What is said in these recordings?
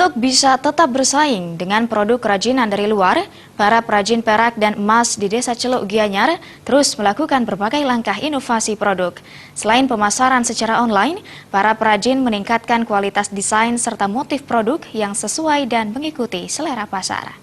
Untuk bisa tetap bersaing dengan produk kerajinan dari luar, para perajin perak dan emas di Desa Celuk Gianyar terus melakukan berbagai langkah inovasi produk. Selain pemasaran secara online, para perajin meningkatkan kualitas desain serta motif produk yang sesuai dan mengikuti selera pasar.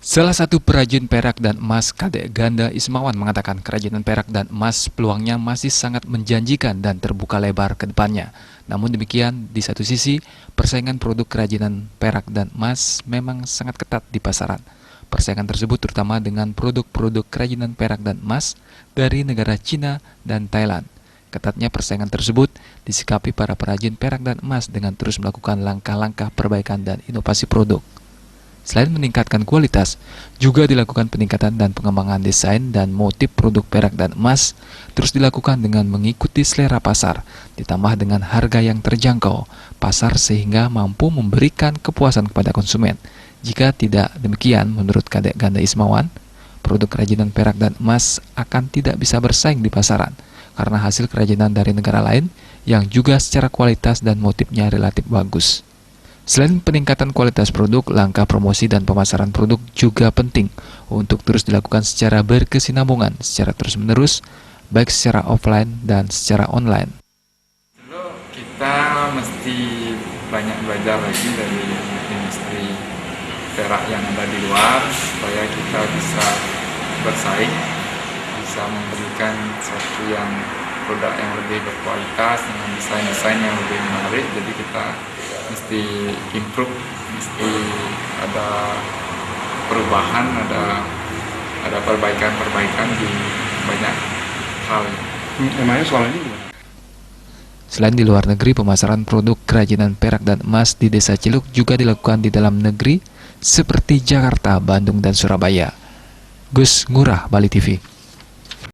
Salah satu perajin perak dan emas, Kadek Ganda Ismawan, mengatakan kerajinan perak dan emas peluangnya masih sangat menjanjikan dan terbuka lebar ke depannya. Namun demikian, di satu sisi, persaingan produk kerajinan perak dan emas memang sangat ketat di pasaran. Persaingan tersebut terutama dengan produk-produk kerajinan perak dan emas dari negara Cina dan Thailand. Ketatnya persaingan tersebut disikapi para perajin perak dan emas dengan terus melakukan langkah-langkah perbaikan dan inovasi produk. Selain meningkatkan kualitas, juga dilakukan peningkatan dan pengembangan desain dan motif produk perak dan emas terus dilakukan dengan mengikuti selera pasar, ditambah dengan harga yang terjangkau pasar sehingga mampu memberikan kepuasan kepada konsumen. Jika tidak demikian, menurut Kadek Ganda Ismawan, produk kerajinan perak dan emas akan tidak bisa bersaing di pasaran karena hasil kerajinan dari negara lain yang juga secara kualitas dan motifnya relatif bagus. Selain peningkatan kualitas produk, langkah promosi dan pemasaran produk juga penting untuk terus dilakukan secara berkesinambungan, secara terus-menerus, baik secara offline dan secara online. Dulu kita mesti banyak belajar lagi dari industri perak yang ada di luar, supaya kita bisa bersaing, bisa memberikan suatu produk yang lebih berkualitas, dengan desain-desain yang lebih menarik. Jadi kita mesti improve, mesti ada perubahan, ada perbaikan di banyak hal. Emangnya soal ini gimana? Selain di luar negeri, pemasaran produk kerajinan perak dan emas di Desa Celuk juga dilakukan di dalam negeri seperti Jakarta, Bandung, dan Surabaya. Gus Ngurah, Bali TV.